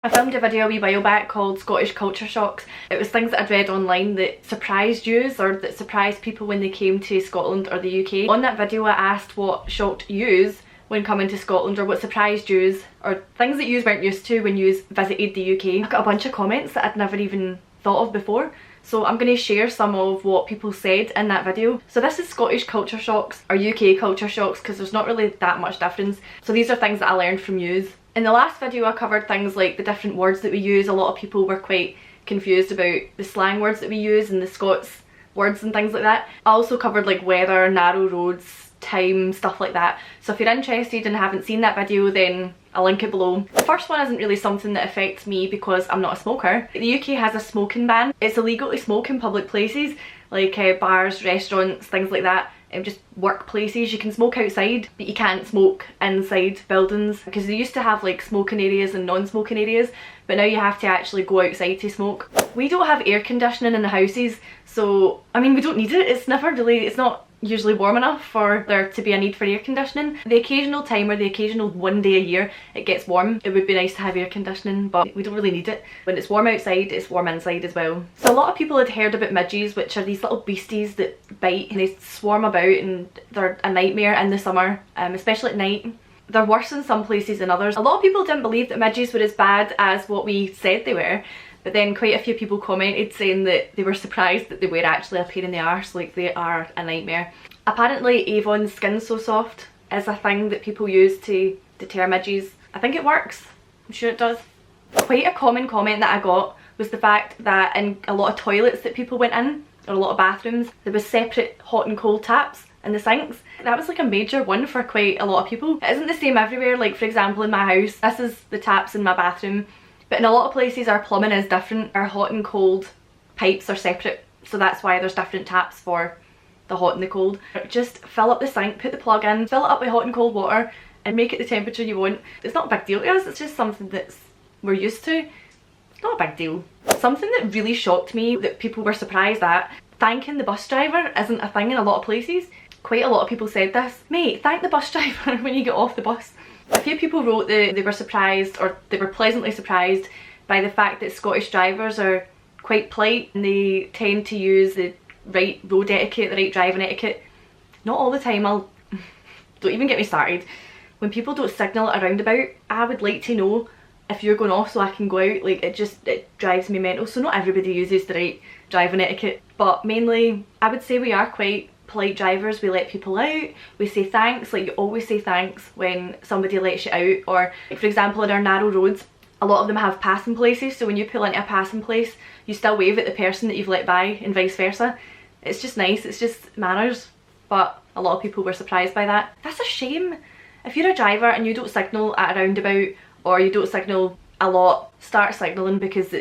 I filmed a video a wee while back called Scottish Culture Shocks. It was things that I'd read online that surprised yous or that surprised people when they came to Scotland or the UK. On that video I asked what shocked yous when coming to Scotland or what surprised yous or things that yous weren't used to when yous visited the UK. I got a bunch of comments that I'd never even thought of before. So I'm going to share some of what people said in that video. So this is Scottish Culture Shocks or UK Culture Shocks because there's not really that much difference. So these are things that I learned from yous. In the last video I covered things like the different words that we use. A lot of people were quite confused about the slang words that we use and the Scots words and things like that. I also covered like weather, narrow roads, time, stuff like that. So if you're interested and haven't seen that video then I'll link it below. The first one isn't really something that affects me because I'm not a smoker. The UK has a smoking ban. It's illegal to smoke in public places like bars, restaurants, things like that. Just workplaces. You can smoke outside but you can't smoke inside buildings because they used to have like smoking areas and non-smoking areas, but now you have to actually go outside to smoke. We don't have air conditioning in the houses, so I mean we don't need it. It's not usually warm enough for there to be a need for air conditioning. The occasional time or the occasional one day a year it gets warm, it would be nice to have air conditioning, but we don't really need it. When it's warm outside, it's warm inside as well. So a lot of people had heard about midges, which are these little beasties that bite and they swarm about and they're a nightmare in the summer, especially at night. They're worse in some places than others. A lot of people didn't believe that midges were as bad as what we said they were, but then quite a few people commented saying that they were surprised that they were actually a pain in the arse, like they are a nightmare. Apparently Avon's Skin So Soft is a thing that people use to deter midges. I think it works, I'm sure it does. Quite a common comment that I got was the fact that in a lot of toilets that people went in, or a lot of bathrooms, there was separate hot and cold taps in the sinks. That was like a major one for quite a lot of people. It isn't the same everywhere. Like for example in my house, this is the taps in my bathroom, but in a lot of places our plumbing is different. Our hot and cold pipes are separate, so that's why there's different taps for the hot and the cold. Just fill up the sink, put the plug in, fill it up with hot and cold water and make it the temperature you want. It's not a big deal to us, it's just something that we're used to. It's not a big deal. Something that really shocked me that people were surprised at, thanking the bus driver isn't a thing in a lot of places. Quite a lot of people said this. Mate, thank the bus driver when you get off the bus. A few people wrote that they were surprised, or they were pleasantly surprised by the fact that Scottish drivers are quite polite and they tend to use the right road etiquette, the right driving etiquette. Not all the time. Don't even get me started. When people don't signal at a roundabout, I would like to know if you're going off so I can go out. Like it drives me mental. So not everybody uses the right driving etiquette, but mainly I would say we are quite polite drivers. We let people out, we say thanks, like you always say thanks when somebody lets you out. Or like for example in our narrow roads, a lot of them have passing places, so when you pull into a passing place you still wave at the person that you've let by and vice versa. It's just nice, it's just manners, but a lot of people were surprised by that. That's a shame. If you're a driver and you don't signal at a roundabout or you don't signal a lot, start signalling because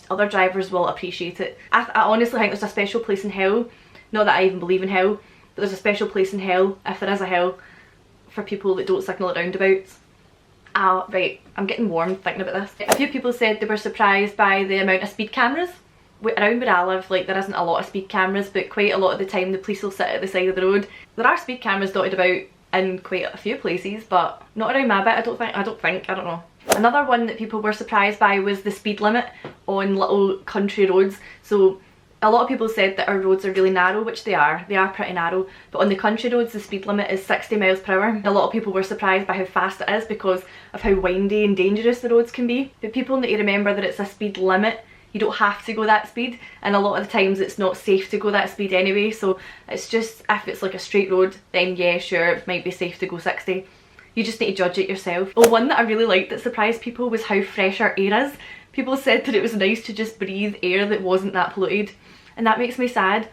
other drivers will appreciate it. I honestly think there's a special place in hell. Not that I even believe in hell, but there's a special place in hell, if there is a hell, for people that don't signal at roundabouts. Right, I'm getting warm thinking about this. A few people said they were surprised by the amount of speed cameras. Around where I live, like there isn't a lot of speed cameras, but quite a lot of the time the police will sit at the side of the road. There are speed cameras dotted about in quite a few places, but not around my bit, I don't know. Another one that people were surprised by was the speed limit on little country roads. So a lot of people said that our roads are really narrow, which they are pretty narrow, but on the country roads the speed limit is 60 miles per hour. A lot of people were surprised by how fast it is because of how windy and dangerous the roads can be. But people need to remember that it's a speed limit. You don't have to go that speed, and a lot of the times it's not safe to go that speed anyway, so it's just, if it's like a straight road then yeah sure it might be safe to go 60. You just need to judge it yourself. Oh, one that I really liked that surprised people was how fresh our air is. People said that it was nice to just breathe air that wasn't that polluted, and that makes me sad.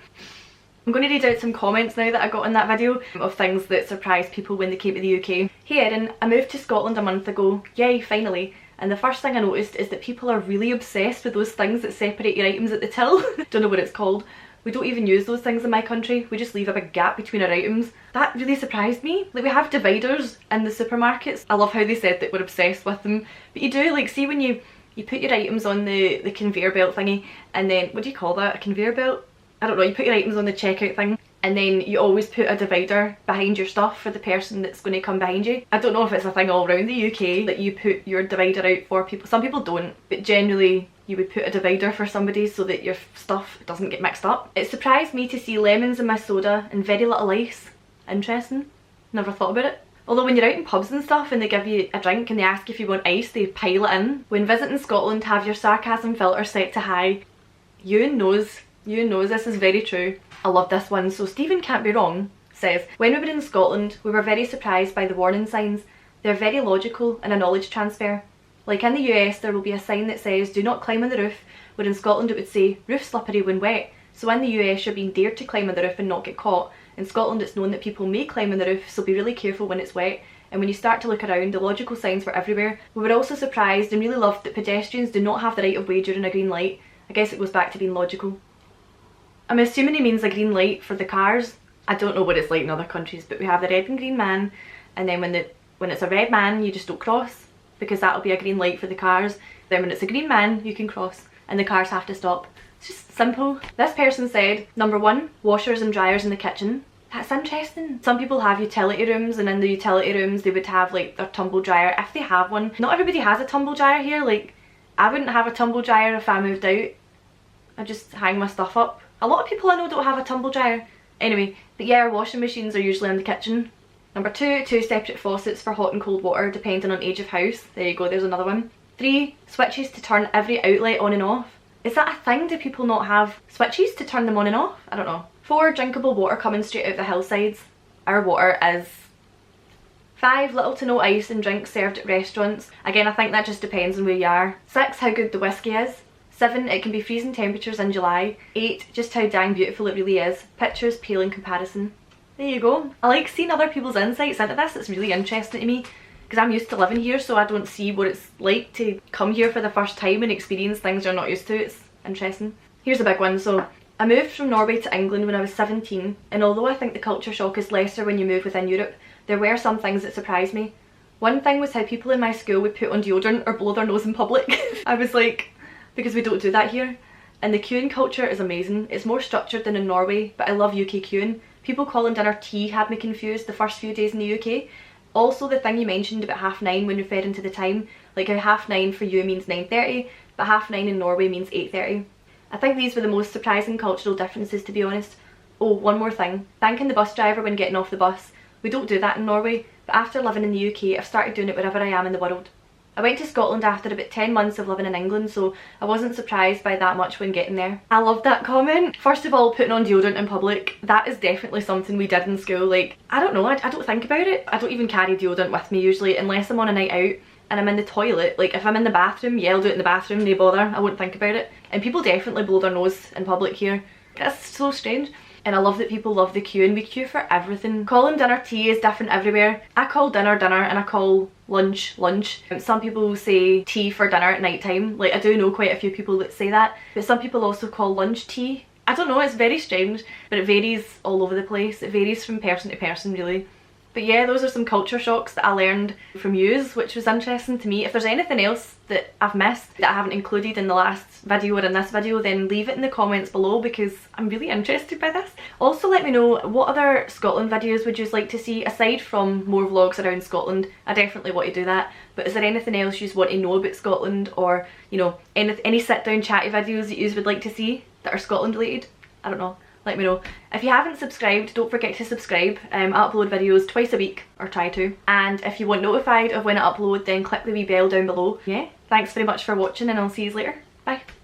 I'm going to read out some comments now that I got in that video of things that surprised people when they came to the UK. Hey Erin, I moved to Scotland a month ago. Yay, finally. And the first thing I noticed is that people are really obsessed with those things that separate your items at the till. Don't know what it's called. We don't even use those things in my country. We just leave a big gap between our items. That really surprised me. Like we have dividers in the supermarkets. I love how they said that we're obsessed with them. But you do, like see when you put your items on the conveyor belt thingy, and then, what do you call that? A conveyor belt? I don't know, you put your items on the checkout thing and then you always put a divider behind your stuff for the person that's going to come behind you. I don't know if it's a thing all around the UK that you put your divider out for people. Some people don't, but generally you would put a divider for somebody so that your stuff doesn't get mixed up. It surprised me to see lemons in my soda and very little ice. Interesting. Never thought about it. Although when you're out in pubs and stuff and they give you a drink and they ask if you want ice, they pile it in. When visiting Scotland, have your sarcasm filter set to high. Ewan knows this is very true. I love this one. So Stephen Can't Be Wrong says, when we were in Scotland, we were very surprised by the warning signs. They're very logical and a knowledge transfer. Like in the US, there will be a sign that says, do not climb on the roof, where in Scotland it would say, roof slippery when wet. So in the US, you're being dared to climb on the roof and not get caught. In Scotland, it's known that people may climb on the roof, so be really careful when it's wet. And when you start to look around, the logical signs were everywhere. We were also surprised and really loved that pedestrians do not have the right of way during a green light. I guess it goes back to being logical. I'm assuming he means a green light for the cars. I don't know what it's like in other countries, but we have the red and green man, and then when it's a red man, you just don't cross, because that'll be a green light for the cars. Then when it's a green man, you can cross, and the cars have to stop. It's just simple. This person said, number 1, washers and dryers in the kitchen. That's interesting. Some people have utility rooms, and in the utility rooms they would have like their tumble dryer, if they have one. Not everybody has a tumble dryer here. Like, I wouldn't have a tumble dryer if I moved out. I just hang my stuff up. A lot of people I know don't have a tumble dryer. Anyway, but yeah, our washing machines are usually in the kitchen. Number 2, 2 separate faucets for hot and cold water depending on age of house. There you go, there's another one. 3, switches to turn every outlet on and off. Is that a thing? Do people not have switches to turn them on and off? I don't know. 4, drinkable water coming straight out the hillsides. Our water is. 5, little to no ice and drinks served at restaurants. Again, I think that just depends on where you are. 6, how good the whiskey is. 7, it can be freezing temperatures in July. 8, just how dang beautiful it really is. Pictures pale in comparison. There you go. I like seeing other people's insights into this. It's really interesting to me because I'm used to living here, so I don't see what it's like to come here for the first time and experience things you're not used to. It's interesting. Here's a big one. So I moved from Norway to England when I was 17, and although I think the culture shock is lesser when you move within Europe, there were some things that surprised me. One thing was how people in my school would put on deodorant or blow their nose in public. I was like, because we don't do that here. And the queuing culture is amazing. It's more structured than in Norway, but I love UK queuing. People calling dinner tea had me confused the first few days in the UK. Also, the thing you mentioned about 9:30 when referring to the time, like how 9:30 for you means 9:30, but 9:30 in Norway means 8:30. I think these were the most surprising cultural differences, to be honest. Oh, one more thing. Thanking the bus driver when getting off the bus. We don't do that in Norway, but after living in the UK, I've started doing it wherever I am in the world. I went to Scotland after about 10 months of living in England, so I wasn't surprised by that much when getting there. I love that comment. First of all, putting on deodorant in public, that is definitely something we did in school. Like, I don't know, I don't think about it. I don't even carry deodorant with me usually, unless I'm on a night out and I'm in the toilet. Like, if I'm in the bathroom, yeah, I'll do it in the bathroom, no bother, I won't think about it. And people definitely blow their nose in public here. That's so strange. And I love that people love the queue, and we queue for everything. Calling dinner tea is different everywhere. I call dinner dinner and I call lunch lunch. Some people say tea for dinner at night time. Like, I do know quite a few people that say that, but some people also call lunch tea. I don't know, it's very strange, but it varies all over the place. It varies from person to person, really. But yeah, those are some culture shocks that I learned from yous, which was interesting to me. If there's anything else that I've missed that I haven't included in the last video or in this video, then leave it in the comments below because I'm really interested by this. Also, let me know what other Scotland videos would you like to see aside from more vlogs around Scotland. I definitely want to do that. But is there anything else you want to know about Scotland, or, you know, any sit down chatty videos that you would like to see that are Scotland related? I don't know. Let me know. If you haven't subscribed, don't forget to subscribe. I upload videos twice a week, or try to. And if you want notified of when I upload, then click the wee bell down below. Yeah, thanks very much for watching, and I'll see you later.